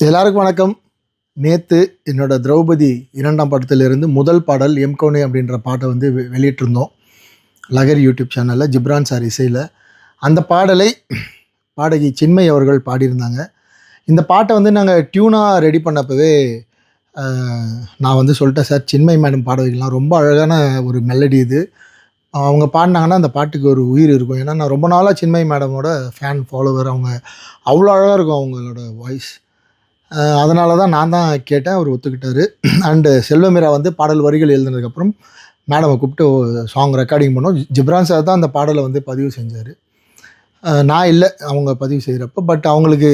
எல்லாருக்கும் வணக்கம். நேற்று என்னோட திரௌபதி 2ஆம் படத்திலிருந்து முதல் பாடல் எம்கோனே அப்படின்ற பாட்டை வந்து வெளியிட்டிருந்தோம் லகர் யூடியூப் சேனலில் ஜிப்ரான் சார் இசையில். அந்த பாடலை பாடகி சின்மை அவர்கள் பாடியிருந்தாங்க. இந்த பாட்டை வந்து நாங்கள் டியூனாக ரெடி பண்ணப்பவே நான் வந்து சொல்லிட்டேன், சார் சின்மை மேடம் பாட வைக்கலாம், ரொம்ப அழகான ஒரு மெலடி இது, அவங்க பாடினாங்கன்னா அந்த பாட்டுக்கு ஒரு உயிர் இருக்கும். ஏன்னா நான் ரொம்ப நாளாக சின்மை மேடமோட ஃபேன் ஃபாலோவர். அவங்க அவ்வளோ அழகாக இருக்கும் அவங்களோட வாய்ஸ். அதனால தான் நான் தான் கேட்டேன், அவர் ஒத்துக்கிட்டார். அண்டு செல்வமீரா வந்து பாடல் வரிகள் எழுதினதுக்கப்புறம் மேடமை கூப்பிட்டு சாங் ரெக்கார்டிங் பண்ணோம். ஜிப்ரான் சார் தான் அந்த பாடலை வந்து பதிவு செஞ்சார், நான் இல்லை அவங்க பதிவு செய்கிறப்போ. பட் அவங்களுக்கு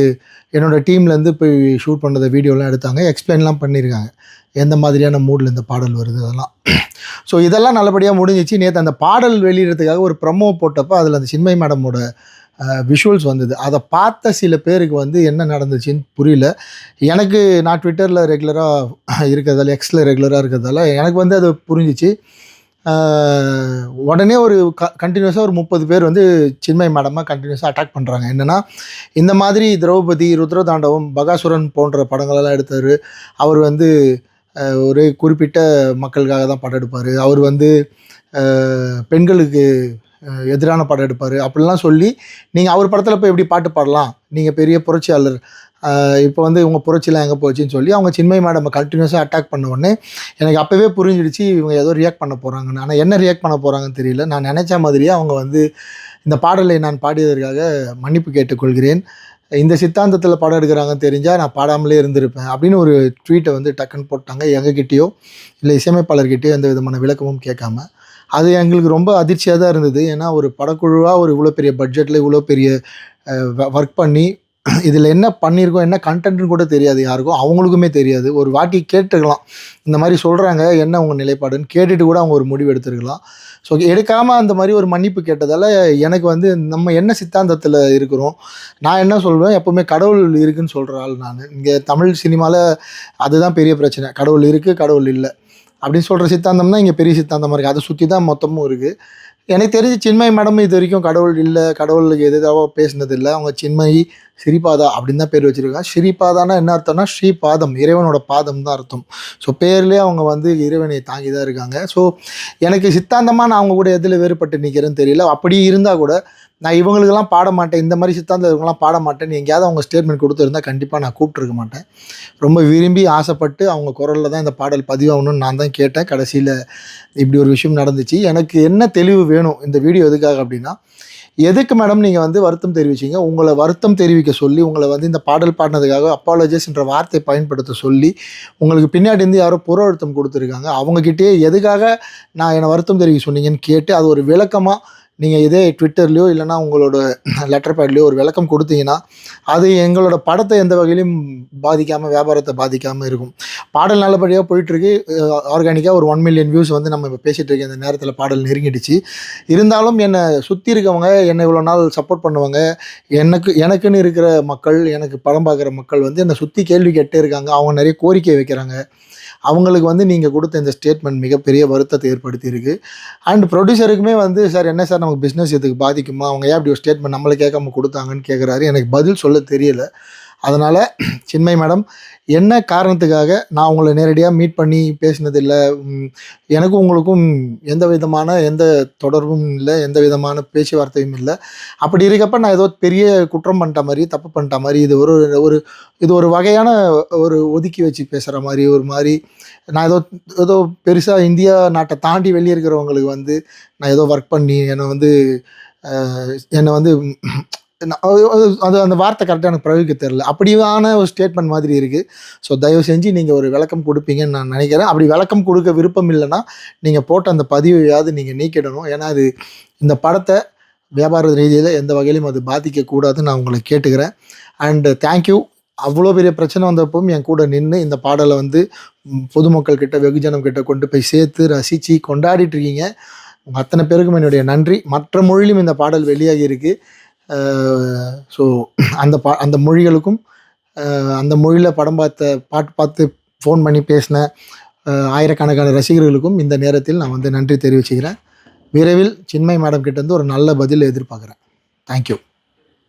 என்னோடய டீம்லேருந்து போய் ஷூட் பண்ணுறத வீடியோலாம் எடுத்தாங்க, எக்ஸ்பிளைன்லாம் பண்ணியிருக்காங்க எந்த மாதிரியான மூடில் இந்த பாடல் வருது அதெல்லாம். ஸோ இதெல்லாம் நல்லபடியாக முடிஞ்சிச்சு. நேற்று அந்த பாடல் வெளியிடறதுக்காக ஒரு ப்ரமோ போட்டப்போ அதில் அந்த சின்மை மேடமோட விஷுவல்ஸ் வந்தது. அதை பார்த்த சில பேருக்கு வந்து என்ன நடந்துச்சுன்னு புரியல. எனக்கு நான் ட்விட்டரில் ரெகுலராக இருக்கிறதால, எக்ஸில் ரெகுலராக இருக்கிறதால எனக்கு வந்து அது புரிஞ்சிச்சு. உடனே ஒரு கண்டினியூஸாக ஒரு 30 பேர் வந்து சின்மை மேடமாக கண்டினியூஸாக அட்டாக் பண்ணுறாங்க. என்னென்னா, இந்த மாதிரி திரௌபதி, ருத்ரதாண்டவம், பகாசுரன் போன்ற படங்களெல்லாம் எடுத்தார். அவர் வந்து ஒரு குறிப்பிட்ட மக்களுக்காக தான் படம் எடுப்பார், அவர் வந்து பெண்களுக்கு எதிரான படம் எடுப்பார் அப்படிலாம் சொல்லி, நீங்கள் அவர் படத்தில் போய் எப்படி பாட்டு பாடலாம், நீங்கள் பெரிய புரட்சியாளர், இப்போ வந்து இவங்க புரட்சிலாம் எங்கே போச்சுன்னு சொல்லி அவங்க சின்மை மேடம் கண்டினியூஸாக அட்டாக் பண்ண உடனே எனக்கு அப்போவே புரிஞ்சிடுச்சு இவங்க ஏதோ ரியாக்ட் பண்ண போகிறாங்கன்னு. ஆனால் என்ன ரியாக்ட் பண்ண போகிறாங்கன்னு தெரியல. நான் நினச்ச மாதிரியே அவங்க வந்து இந்த பாடலை நான் பாடியதற்காக மன்னிப்பு கேட்டுக்கொள்கிறேன், இந்த சித்தாந்தத்தில் படம் எடுக்கிறாங்கன்னு தெரிஞ்சால் நான் பாடாமலே இருந்திருப்பேன் அப்படின்னு ஒரு ட்வீட்டை வந்து டக்குன்னு போட்டாங்க. எங்ககிட்டயோ இல்லை இசையமைப்பாளர்கிட்டயோ எந்த விதமான விளக்கமும் கேட்காம. அது எங்களுக்கு ரொம்ப அதிர்ச்சியாக தான் இருந்தது. ஏன்னா ஒரு படக்குழுவாக ஒரு இவ்வளோ பெரிய பட்ஜெட்டில் இவ்வளோ பெரிய ஒர்க் பண்ணி இதில் என்ன பண்ணியிருக்கோம், என்ன கண்டென்ட்னு கூட தெரியாது யாருக்கும், அவங்களுக்குமே தெரியாது. ஒரு வாட்டி கேட்டுருக்கலாம், இந்த மாதிரி சொல்கிறாங்க என்ன உங்கள் நிலைப்பாடுன்னு கேட்டுட்டு கூட அவங்க ஒரு முடிவு எடுத்துருக்கலாம். ஸோ எடுக்காமல் அந்த மாதிரி ஒரு மன்னிப்பு கேட்டதால் எனக்கு வந்து நம்ம என்ன சித்தாந்தத்தில் இருக்கிறோம், நான் என்ன சொல்வேன், எப்போவுமே கடவுள் இருக்குதுன்னு சொல்கிற ஆள் நான். இங்கே தமிழ் சினிமாவில் அதுதான் பெரிய பிரச்சனை, கடவுள் இருக்குது கடவுள் இல்லை அப்படின்னு சொல்கிற சித்தாந்தம் தான் இங்கே பெரிய சித்தாந்தமாக இருக்குது. அதை சுற்றி தான் மொத்தமும் இருக்குது. எனக்கு தெரிஞ்சு சின்மை மேடம் இது வரைக்கும் கடவுள் இல்லை, கடவுளுக்கு எதுவாக பேசினதில்லை. அவங்க சின்மை ஸ்ரீபாதா அப்படின்னு தான் பேர் வச்சுருக்காங்க. ஸ்ரீபாதானா என்ன அர்த்தம்னா ஸ்ரீபாதம், இறைவனோட பாதம் தான் அர்த்தம். ஸோ பேர்லேயே அவங்க வந்து இறைவனை தாங்கி தான் இருக்காங்க. ஸோ எனக்கு சித்தாந்தமாக நான் அவங்க கூட எதில் வேறுபட்டு நிற்கிறேன்னு தெரியல. அப்படி இருந்தால் கூட நான் இவங்களுக்கெல்லாம் பாட மாட்டேன், இந்த மாதிரி சித்தாந்தம் இவங்கெல்லாம் பாட மாட்டேன்னு எங்கேயாவது அவங்க ஸ்டேட்மெண்ட் கொடுத்துருந்தா கண்டிப்பாக நான் கூப்பிட்ருக்க மாட்டேன். ரொம்ப விரும்பி ஆசைப்பட்டு அவங்க குரலில் தான் இந்த பாடல் பதிவாகணும்னு நான் தான் கேட்டேன். கடைசியில் இப்படி ஒரு விஷயம் நடந்துச்சு. எனக்கு என்ன தெளிவு வேணும் இந்த வீடியோ எதுக்காக அப்படின்னா, எதுக்கு மேடம் நீங்கள் வந்து வருத்தம் தெரிவிச்சிங்க, உங்களை வருத்தம் தெரிவிக்க சொல்லி, உங்களை வந்து இந்த பாடல் பாடினதுக்காக அப்பாலஜிஸ்ன்ற வார்த்தையை பயன்படுத்த சொல்லி உங்களுக்கு பின்னாடி இருந்து யாரோ புற அழுத்தம் கொடுத்துருக்காங்க, அவங்கக்கிட்டே எதுக்காக நான் என்னை வருத்தம் தெரிவிக்க சொன்னீங்கன்னு கேட்டு அது ஒரு விளக்கமாக நீங்கள் இதே ட்விட்டர்லையோ இல்லைனா உங்களோட லெட்டர் பேட்லேயோ ஒரு விளக்கம் கொடுத்தீங்கன்னா அது எங்களோட படத்தை எந்த வகையிலும் பாதிக்காமல், வியாபாரத்தை பாதிக்காமல் இருக்கும். பாடல் நல்லபடியாக போயிட்டுருக்கு, ஆர்கானிக்காக ஒரு 1 மில்லியன் வியூஸ் வந்து நம்ம இப்போ பேசிகிட்டு இருக்க இந்த நேரத்தில் பாடல் நெருங்கிடுச்சு. இருந்தாலும் என்னை சுற்றி இருக்கவங்க, என்னை இவ்வளோ நாள் சப்போர்ட் பண்ணுவாங்க, எனக்குன்னு இருக்கிற மக்கள், எனக்கு படம் பார்க்குற மக்கள் வந்து என்னை சுற்றி கேள்வி கேட்டே இருக்காங்க. அவங்க நிறைய கோரிக்கை வைக்கிறாங்க. அவங்களுக்கு வந்து நீங்கள் கொடுத்த இந்த ஸ்டேட்மெண்ட் மிகப்பெரிய வருத்தத்தை ஏற்படுத்தியிருக்கு. அண்ட் ப்ரொடியூசருக்குமே வந்து, சார் என்ன சார் நமக்கு பிஸ்னஸ் இதுக்கு பாதிக்குமா, அவங்க ஏன் அப்படி ஒரு ஸ்டேட்மெண்ட் நம்மளை கேட்காம கொடுத்தாங்கன்னு கேட்குறாரு. எனக்கு பதில் சொல்ல தெரியலை. அதனால் சின்மை மேடம் என்ன காரணத்துக்காக நான் உங்களை நேரடியாக மீட் பண்ணி பேசினதில்லை, எனக்கும் உங்களுக்கும் எந்த விதமான எந்த தொடர்பும் இல்லை, எந்த விதமான பேச்சுவார்த்தையும் இல்லை. அப்படி இருக்கப்போ நான் ஏதோ பெரிய குற்றம் பண்ணிட்ட மாதிரி, தப்பு பண்ணிட்ட மாதிரி, இது ஒரு வகையான ஒரு ஒதுக்கி வச்சு பேசுகிற மாதிரி, ஒரு மாதிரி நான் ஏதோ பெருசாக இந்தியா நாட்டை தாண்டி வெளியே இருக்கிறவங்களுக்கு வந்து நான் ஏதோ ஒர்க் பண்ணி என்னை வந்து அது அந்த வார்த்தை கரெக்டாக எனக்கு பிரயோகிக்க தெரில, அப்படியான ஒரு ஸ்டேட்மெண்ட் மாதிரி இருக்குது. ஸோ தயவு செஞ்சு நீங்கள் ஒரு விளக்கம் கொடுப்பீங்கன்னு நான் நினைக்கிறேன். அப்படி விளக்கம் கொடுக்க விருப்பம் இல்லைன்னா நீங்கள் போட்ட அந்த பதிவையாவது நீங்கள் நீக்கிடணும். ஏன்னா அது இந்த படத்தை வியாபார ரீதியில் எந்த வகையிலும் அது பாதிக்கக்கூடாதுன்னு நான் உங்களை கேட்டுக்கிறேன். And thank you. அவ்வளோ பெரிய பிரச்சனை வந்தப்பவும் என் கூட நின்று இந்த பாடலை வந்து பொதுமக்கள் கிட்ட, வெகுஜனம் கிட்ட கொண்டு போய் சேர்த்து ரசித்து கொண்டாடிட்டுருக்கீங்க. உங்கள் அத்தனை பேருக்கும் என்னுடைய நன்றி. மற்ற மொழியிலும் இந்த பாடல் வெளியாகி இருக்குது. ஸோ அந்த மொழிகளுக்கும், அந்த மொழியில் பாட்டு பார்த்து ஃபோன் பண்ணி பேசின ஆயிரக்கணக்கான ரசிகர்களுக்கும் இந்த நேரத்தில் நான் வந்து நன்றி தெரிவிச்சுக்கிறேன். விரைவில் சின்மை மேடம் கிட்டேருந்து ஒரு நல்ல பதில் எதிர்பார்க்குறேன். தேங்க்யூ.